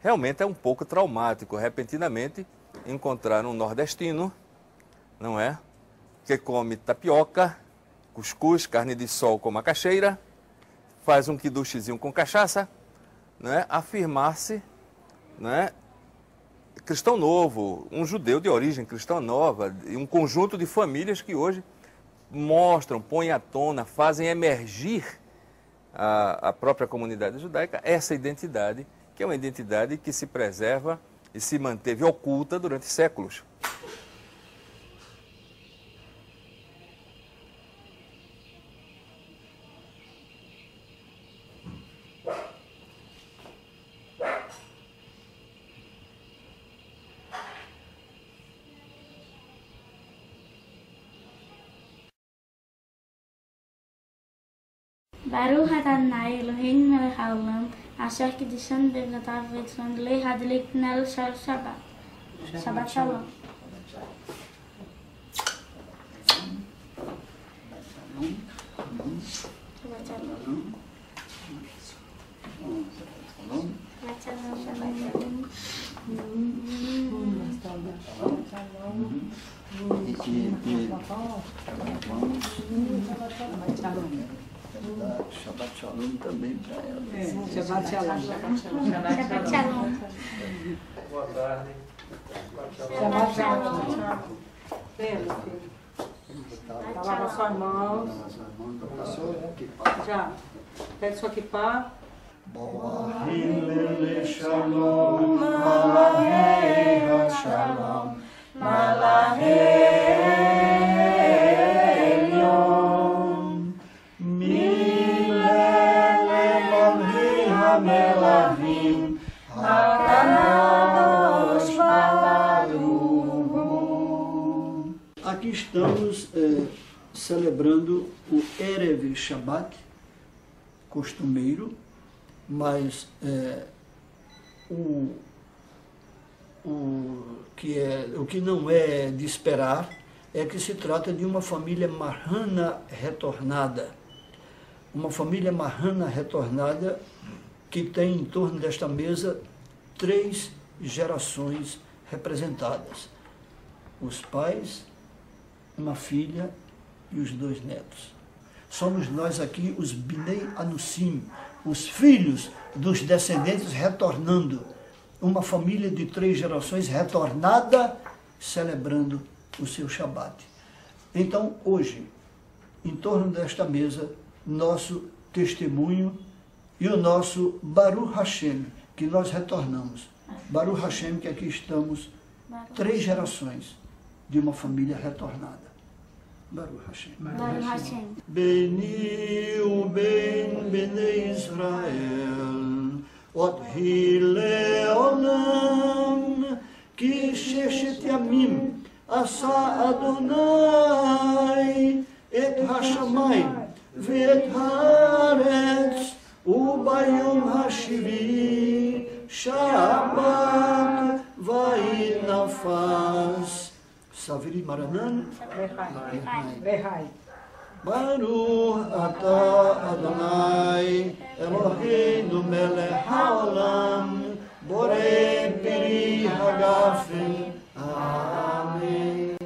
Realmente é um pouco traumático, repentinamente, encontrar um nordestino, não é? Que come tapioca, cuscuz, carne de sol com macaxeira, faz um quiduchezinho com cachaça, não é? Afirmar-se, não é? Cristão novo, um judeu de origem cristã nova, e um conjunto de famílias que hoje mostram, põem à tona, fazem emergir a própria comunidade judaica, essa identidade, que é uma identidade que se preserva e se manteve oculta durante séculos. Baruch Adonai Eloheinu melech haolam, asher קידשנו בברכותיו ורצון להדליק נר של שבת. שבת שלום. שבת שלום. Shabbat Shalom também para ela. Shabbat Shalom. Shabbat Shalom. Boa tarde. Shabbat Shalom. Lava suas mãos. Já. Pega sua kippah. Hillel Shalom, Malahei Shalom, Malahei Elyon, Milele Malhei HaMelavim, HaKadosh Baruch. Aqui estamos celebrando o Erev Shabbat, costumeiro, mas o que não é de esperar é que se trata de uma família marrana retornada. Uma família marrana retornada que tem em torno desta mesa 3 gerações representadas. Os pais, uma filha e os 2 netos. Somos nós aqui os Bnei Anusim, os filhos dos descendentes retornando, uma família de 3 gerações retornada, celebrando o seu Shabat. Então, hoje, em torno desta mesa, nosso testemunho e o nosso Baruch Hashem, que nós retornamos. Baruch Hashem, que aqui estamos, 3 gerações de uma família retornada. Baruch Hashem. Baruch Hashem. Beni uben bnei Israel, od leolam, ki sheshet yamim, asa Adonai, et hashamayim, ve'et haaretz, ubayom hashvi, Shabbat va'inafas. Saviri Maranan, Baruch Ata Adonai, Eloheinu melech haolam, Borei piri hagafen. Amen.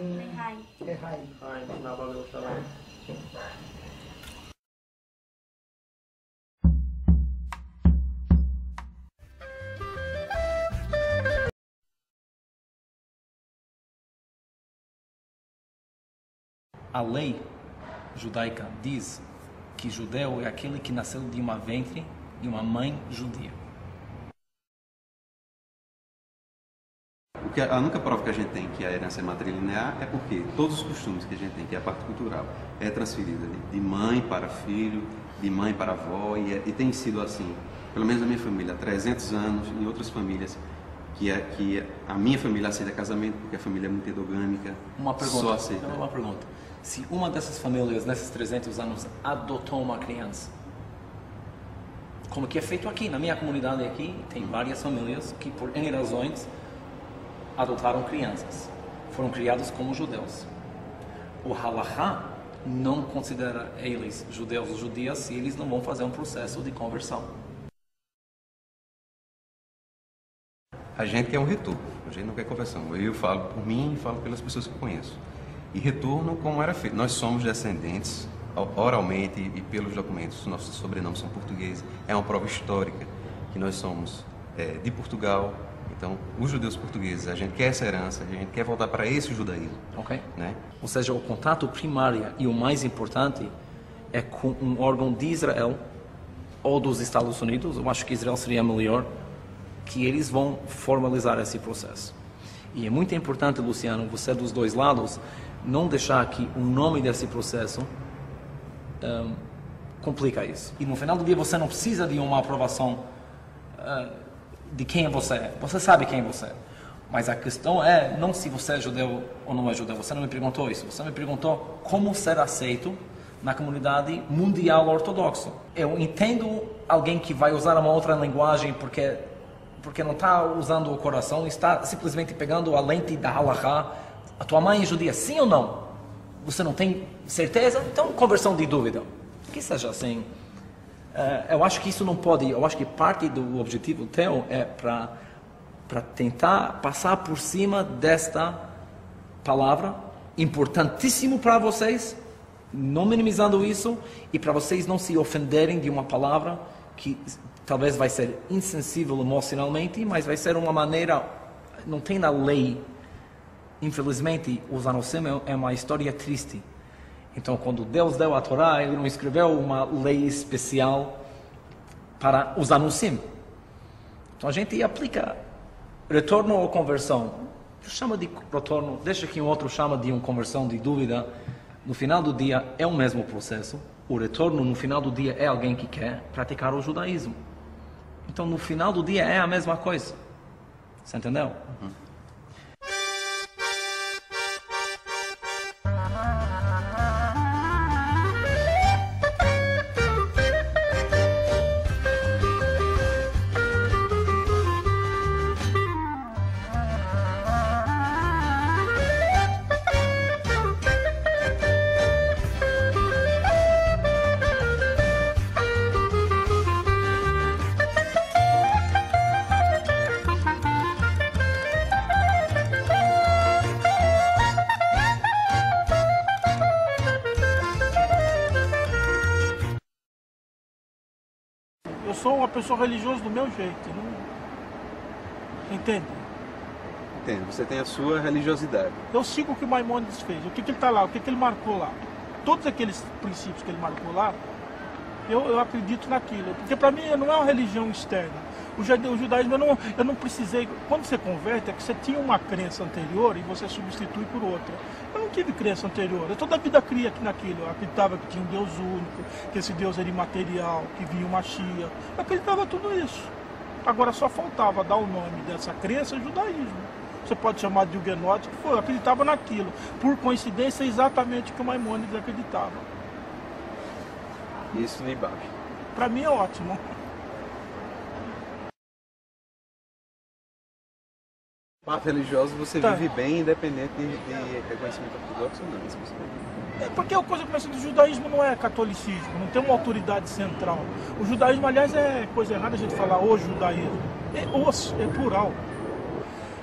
A lei judaica diz que judeu é aquele que nasceu de uma ventre de uma mãe judia. A única prova que a gente tem que a herança é matrilinear é porque todos os costumes que a gente tem, que é a parte cultural, é transferida de mãe para filho, de mãe para avó, e tem sido assim, pelo menos na minha família, há 300 anos, em outras famílias, que a minha família aceita casamento, porque a família é muito endogâmica, só aceita. Uma pergunta. Se uma dessas famílias, nesses 300 anos, adotou uma criança, como que é feito aqui, na minha comunidade aqui, tem várias famílias que, por N razões, adotaram crianças, foram criados como judeus. O halakha não considera eles judeus ou judias se eles não vão fazer um processo de conversão. A gente quer um retorno, a gente não quer conversão. Eu falo por mim e falo pelas pessoas que eu conheço. E retorno como era feito. Nós somos descendentes, oralmente e pelos documentos, nossos sobrenomes são portugueses. É uma prova histórica que nós somos de Portugal. Então, os judeus portugueses, a gente quer essa herança, a gente quer voltar para esse judaísmo. Ok. Né? Ou seja, o contato primário e o mais importante é com um órgão de Israel ou dos Estados Unidos. Eu acho que Israel seria melhor, que eles vão formalizar esse processo. E é muito importante, Luciano, você dos dois lados, não deixar que o nome desse processo complica isso. E no final do dia você não precisa de uma aprovação de quem você é. Você sabe quem você é. Mas a questão é não se você é judeu ou não é judeu. Você não me perguntou isso. Você me perguntou como ser aceito na comunidade mundial ortodoxa. Eu entendo alguém que vai usar uma outra linguagem porque não está usando o coração, está simplesmente pegando a lente da halakha. A tua mãe é judia, sim ou não? Você não tem certeza? Então, conversão de dúvida. Que seja assim. Eu acho que isso não pode. Eu acho que parte do objetivo teu é para tentar passar por cima desta palavra, importantíssimo para vocês, não minimizando isso, e para vocês não se ofenderem de uma palavra que talvez vai ser insensível emocionalmente, mas vai ser uma maneira, não tem na lei. Infelizmente, os Anusim é uma história triste. Então, quando Deus deu a Torá, Ele não escreveu uma lei especial para os Anusim. Então, a gente aplica retorno ou conversão. Chama de retorno, deixa que um outro chama de uma conversão de dúvida. No final do dia, é o mesmo processo. O retorno, no final do dia, é alguém que quer praticar o judaísmo. Então, no final do dia, é a mesma coisa. Você entendeu? Uhum. Eu sou uma pessoa religiosa do meu jeito, não... Entende? Entendo, você tem a sua religiosidade. Eu sigo o que o Maimônides fez, o que ele está lá, o que ele marcou lá. Todos aqueles princípios que ele marcou lá, eu acredito naquilo. Porque para mim não é uma religião externa. O judaísmo eu não precisei... Quando você converte, é que você tinha uma crença anterior e você substitui por outra. Eu não tive crença anterior. Eu toda a vida cria aqui naquilo. Eu acreditava que tinha um Deus único, que esse Deus era imaterial, que vinha uma Mashiach. Eu acreditava tudo isso. Agora só faltava dar o nome dessa crença judaísmo. Você pode chamar de huguenote, que foi, eu acreditava naquilo. Por coincidência, é exatamente o que o Maimônides acreditava. Isso me basta. Para mim é ótimo. Parte religiosa você vive bem, independente de reconhecimento ortodoxo ou não. É porque a coisa começa do judaísmo não é catolicismo, não tem uma autoridade central. O judaísmo, aliás, é coisa errada a gente falar o judaísmo. É plural.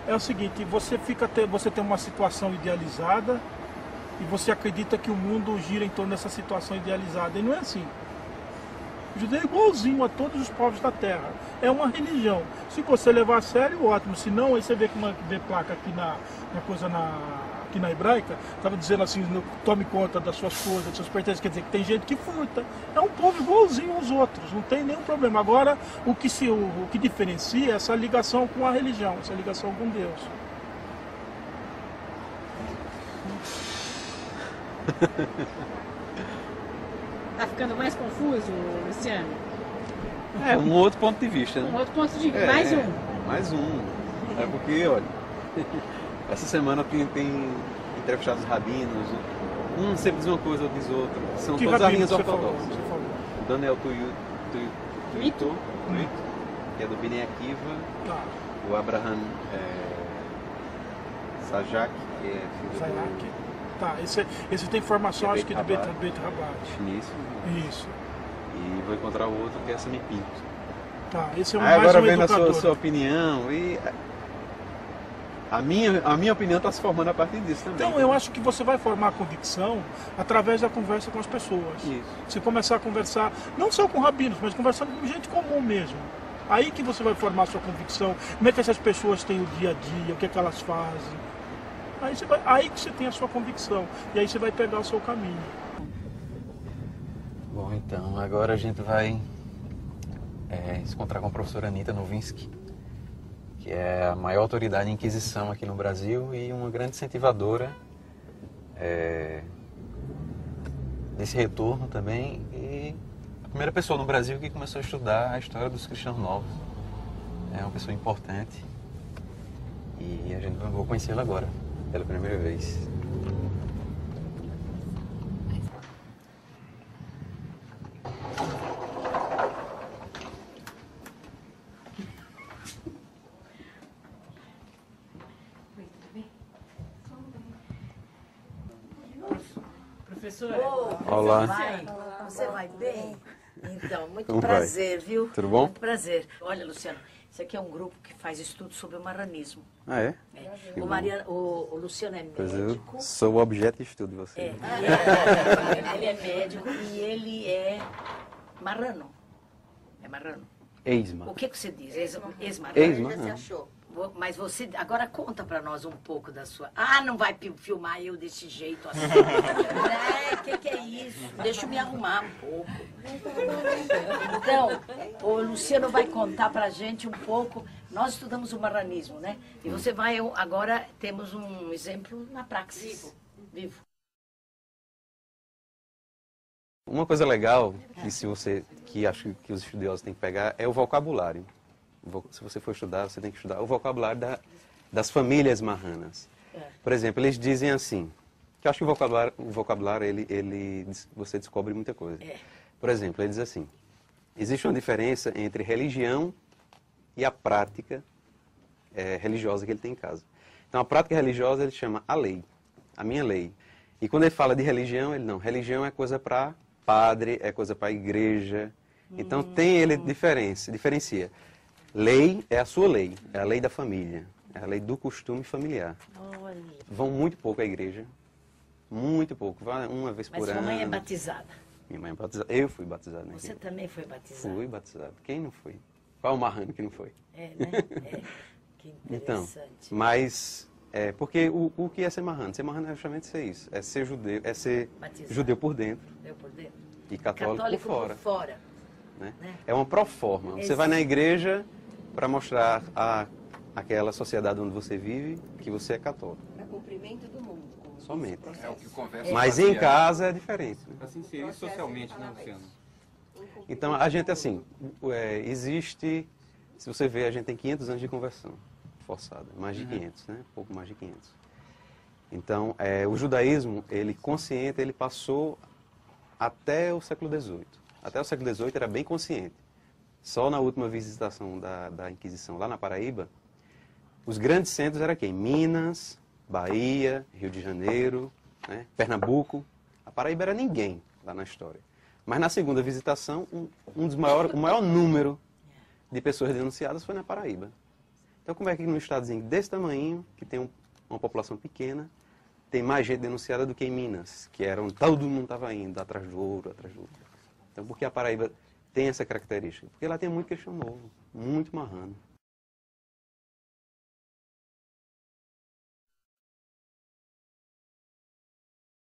É o seguinte, você tem uma situação idealizada e você acredita que o mundo gira em torno dessa situação idealizada. E não é assim. O judeu é igualzinho a todos os povos da terra. É uma religião. Se você levar a sério, ótimo. Se não, aí você vê placa aqui na aqui na hebraica, estava dizendo assim, tome conta das suas coisas, dos seus pertences, quer dizer que tem gente que furta. É um povo igualzinho aos outros, não tem nenhum problema. Agora, o que diferencia é essa ligação com a religião, essa ligação com Deus. Tá ficando mais confuso, Luciano? É, um outro ponto de vista, né? Um outro ponto de vista, mais um. Mais um. É porque, olha, essa semana tem entrevistados rabinos, um sempre diz uma coisa, outro diz outra. São todas as linhas ortodoxas. O Daniel Tuito, que é do Bnei Akiva, o Abraham Sajak, que é filho do... Tá, esse tem formação, acho que do Beit Rabat. Isso. E vou encontrar o outro que é Sami Pinto. Tá, esse é mais agora um vendo educador. a sua opinião, e a minha opinião está se formando a partir disso também. Então, eu acho que você vai formar a convicção através da conversa com as pessoas. Isso. Você começar a conversar, não só com rabinos, mas conversando com gente comum mesmo. Aí que você vai formar a sua convicção, como é que essas pessoas têm o dia a dia, o que é que elas fazem. Aí que você tem a sua convicção, e aí você vai pegar o seu caminho. Bom, então, agora a gente vai se encontrar com a professora Anita Novinsky, que é a maior autoridade em Inquisição aqui no Brasil e uma grande incentivadora desse retorno também, e a primeira pessoa no Brasil que começou a estudar a história dos cristãos novos. É uma pessoa importante e a gente vai conhecê-la agora, pela primeira vez. Professora, Olá. Você vai bem? Então, muito Como prazer, vai? viu? Tudo bom? Muito prazer. Olha, Luciano, esse aqui é um grupo que faz estudo sobre o marranismo. Ah, é? O, o Luciano é Pois médico. eu sou o objeto de estudo de você. Ele é médico e ele é marrano. É marrano. Ex-marrano. O que você diz? Ex-marrano? Ex-marrano. Você achou? Mas você, agora conta pra nós um pouco da sua... Ah, não vai filmar eu desse jeito assim. Que é isso? Deixa eu me arrumar um pouco. Então, o Luciano vai contar pra gente um pouco. Nós estudamos o marranismo, né? E você vai... Agora temos um exemplo na praxis. Vivo. Uma coisa legal que acho que os estudiosos têm que pegar é o vocabulário. Se você for estudar, você tem que estudar o vocabulário das famílias marranas. Por exemplo, eles dizem assim, que eu acho que o vocabulário você descobre muita coisa. Por exemplo, ele diz assim, existe uma diferença entre religião e a prática religiosa que ele tem em casa. Então, a prática religiosa ele chama a lei, a minha lei. E quando ele fala de religião, ele não, religião é coisa para padre, é coisa para igreja. Então, ele diferencia. Lei é a sua lei, é a lei da família, é a lei do costume familiar. Olha. Vão muito pouco à igreja, muito pouco, vai uma vez por ano. Mas sua mãe é batizada? Minha mãe é batizada, eu fui batizado. Né? Você também foi batizado? Fui batizado, quem não foi? Qual o marrano que não foi? É, né? Que interessante. Então, mas, porque o que é ser marrano? Ser marrano é justamente ser isso, é ser judeu, é ser batizado. Judeu por dentro, e católico por fora. Né? É uma proforma. Você vai na igreja para mostrar àquela sociedade onde você vive que você é católico. Para cumprimento do mundo. Somente. É o que conversa. Mas em casa é diferente. Né? Para se inserir socialmente, né, Luciano? Então, a gente, assim, existe... Se você ver, a gente tem 500 anos de conversão forçada. Mais de 500, né? Pouco mais de 500. Então, o judaísmo, ele consciente, ele passou até o século XVIII. Até o século XVIII era bem consciente. Só na última visitação da Inquisição lá na Paraíba, os grandes centros eram quem? Minas, Bahia, Rio de Janeiro, né? Pernambuco. A Paraíba era ninguém lá na história. Mas na segunda visitação, o maior número de pessoas denunciadas foi na Paraíba. Então como é que num estadozinho desse tamanho, que tem uma população pequena, tem mais gente denunciada do que em Minas, que era onde todo mundo estava indo, atrás do ouro, atrás do ouro. Então por que a Paraíba tem essa característica? Porque lá tem muito cristão novo, muito marrano.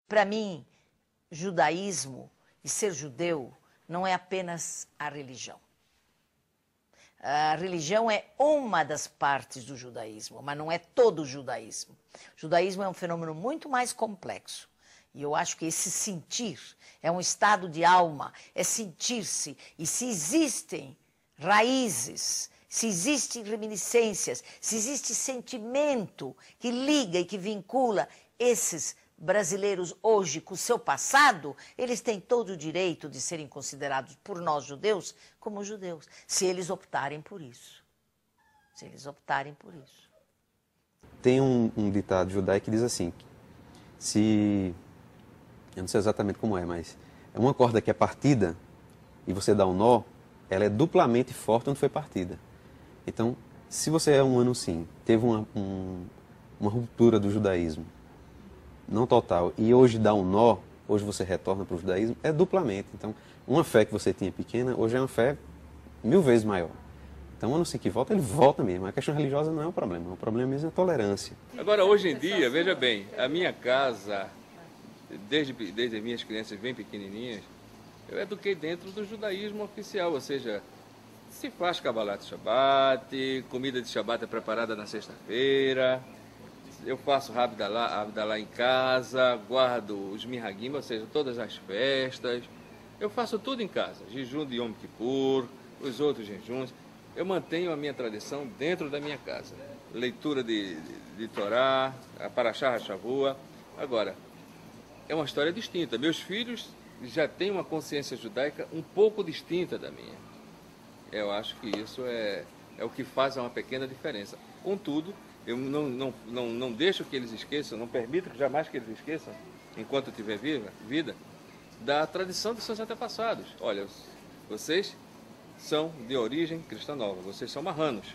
Para mim, judaísmo e ser judeu não é apenas a religião. A religião é uma das partes do judaísmo, mas não é todo o judaísmo. O judaísmo é um fenômeno muito mais complexo. E eu acho que esse sentir é um estado de alma, é sentir-se. E se existem raízes, se existem reminiscências, se existe sentimento que liga e que vincula esses brasileiros hoje com o seu passado, eles têm todo o direito de serem considerados por nós judeus como judeus, se eles optarem por isso. Se eles optarem por isso. Tem um ditado judaico que diz assim, se... eu não sei exatamente como é, mas é uma corda que é partida e você dá um nó, ela é duplamente forte onde foi partida. Então, se você é humano sim, teve uma ruptura do judaísmo, não total, e hoje dá um nó, hoje você retorna para o judaísmo, é duplamente. Então, uma fé que você tinha pequena, hoje é uma fé 1000 vezes maior. Então, ano sim que volta, ele volta mesmo. A questão religiosa não é o problema mesmo é a tolerância. Agora, hoje em dia, veja bem, a minha casa, desde as minhas crianças bem pequenininhas, eu eduquei dentro do judaísmo oficial, ou seja, se faz Kabbalat Shabbat, comida de Shabbat é preparada na sexta-feira, eu faço Havdalah em casa, guardo os Minhagim, ou seja, todas as festas, eu faço tudo em casa, jejum de Yom Kippur, os outros jejuns, eu mantenho a minha tradição dentro da minha casa, leitura de Torá, a Parashá HaShavua. Agora, é uma história distinta, meus filhos já têm uma consciência judaica um pouco distinta da minha. Eu acho que isso é o que faz uma pequena diferença. Contudo, eu não deixo que eles esqueçam, não permito jamais que eles esqueçam, enquanto eu tiver vida, da tradição dos seus antepassados. Olha, vocês são de origem cristã nova, vocês são marranos.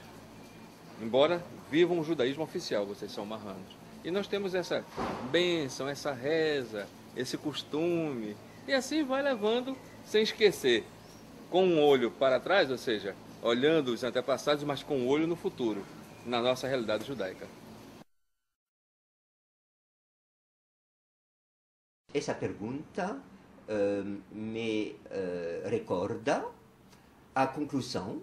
Embora vivam o judaísmo oficial, vocês são marranos. E nós temos essa bênção, essa reza, esse costume, e assim vai levando, sem esquecer, com um olho para trás, ou seja, olhando os antepassados, mas com um olho no futuro, na nossa realidade judaica. Essa pergunta me recorda a conclusão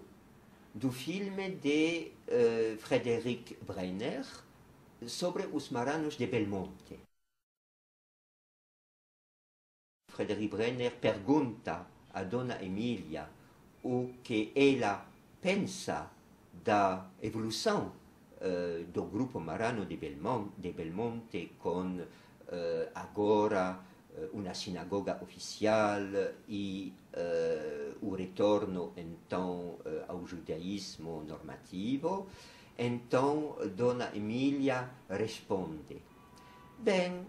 do filme de Frédéric Brenner sobre os marranos de Belmonte. Frédéric Brenner pergunta a Dona Emília o que ela pensa da evolução do grupo marrano de Belmonte com agora uma sinagoga oficial e o retorno então ao judaísmo normativo. Então Dona Emília responde: bem,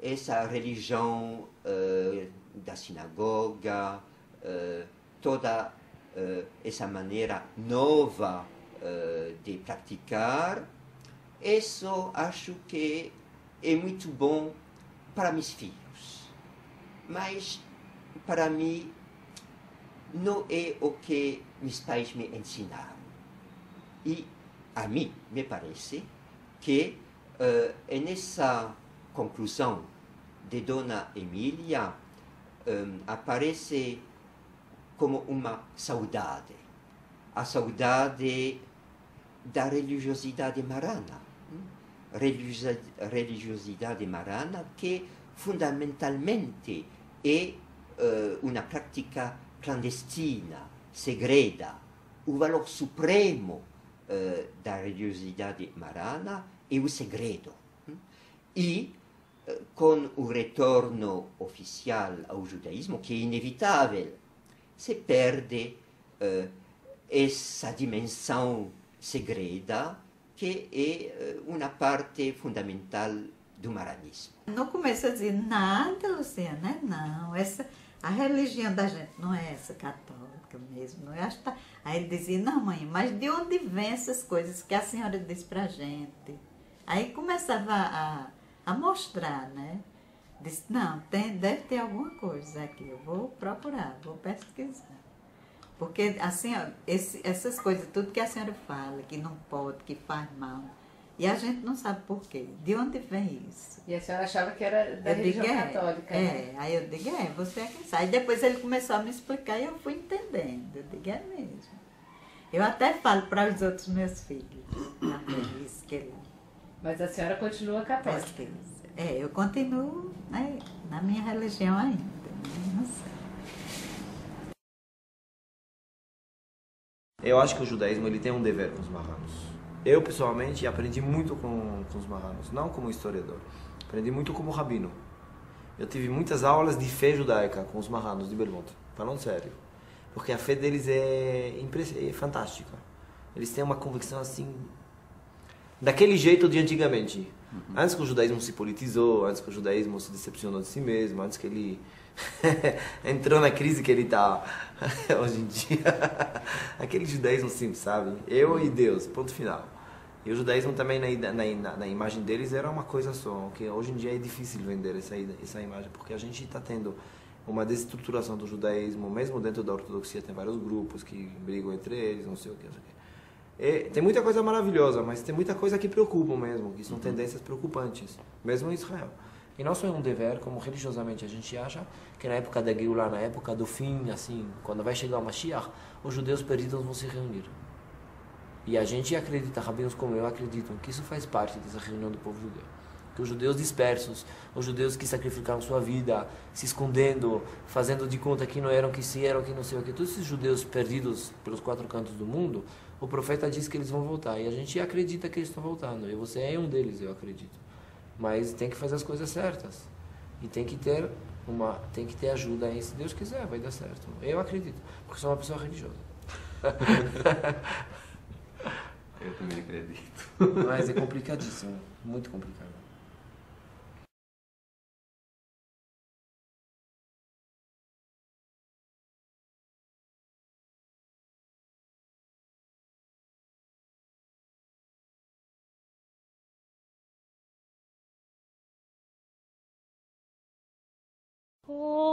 essa religião da sinagoga, toda essa maneira nova de praticar, isso acho que é muito bom para meus filhos. Mas para mim não é o que meus pais me ensinaram. E a mim me parece que nessa conclusão de Dona Emília aparece como uma saudade, a saudade da religiosidade marrana, religiosidade marrana que fundamentalmente é uma prática clandestina, segreda. O valor supremo da religiosidade marrana é o segredo. E com o retorno oficial ao judaísmo, que é inevitável, se perde essa dimensão segreda que é uma parte fundamental do marranismo. No começo eu dizia, nada, Luciana, não, a religião da gente não é essa católica mesmo, não é? Aí ele dizia, não mãe, mas de onde vem essas coisas que a senhora diz pra gente? Aí começava a mostrar, né? Disse, não, deve ter alguma coisa aqui, eu vou procurar, vou pesquisar. Porque assim, ó, essas coisas, tudo que a senhora fala, que não pode, que faz mal, E a gente não sabe por quê. De onde vem isso? E a senhora achava que era da religião católica, né? Aí eu digo, você é quem sabe. Aí depois ele começou a me explicar e eu fui entendendo. Eu digo, é mesmo. Eu até falo para os outros meus filhos. Isso que ele... Mas a senhora continua católica? Eu continuo, né, na minha religião ainda. Não sei. Eu acho que o judaísmo ele tem um dever com os marranos. Eu, pessoalmente, aprendi muito com os marranos, não como historiador. Aprendi muito como rabino. Eu tive muitas aulas de fé judaica com os marranos de Belmonte, falando sério. Porque a fé deles é fantástica. Eles têm uma convicção assim, daquele jeito de antigamente. Antes que o judaísmo se politizou, antes que o judaísmo se decepcionou de si mesmo, antes que ele entrou na crise que ele está hoje em dia. Aquele judaísmo simples, sabe? Eu e Deus, ponto final. E o judaísmo também na imagem deles era uma coisa só, que hoje em dia é difícil vender essa imagem, porque a gente está tendo uma desestruturação do judaísmo, mesmo dentro da ortodoxia tem vários grupos que brigam entre eles, não sei o que, não sei o que. E tem muita coisa maravilhosa, mas tem muita coisa que preocupa mesmo, que são tendências preocupantes, mesmo em Israel. E nosso é um dever, como religiosamente a gente acha, que na época da Geulah, na época do fim, assim, quando vai chegar o Mashiach, os judeus perdidos vão se reunir. E a gente acredita, rabinos como eu acreditam, que isso faz parte dessa reunião do povo judeu. Que os judeus dispersos, os judeus que sacrificaram sua vida, se escondendo, fazendo de conta que não eram, que se eram, que não sei o que, todos esses judeus perdidos pelos 4 cantos do mundo, o profeta diz que eles vão voltar. E a gente acredita que eles estão voltando. E você é um deles, eu acredito. Mas tem que fazer as coisas certas. E tem que ter ajuda aí, se Deus quiser, vai dar certo. Eu acredito, porque sou uma pessoa religiosa. Eu também acredito. Mas é complicadíssimo, muito complicado. Oh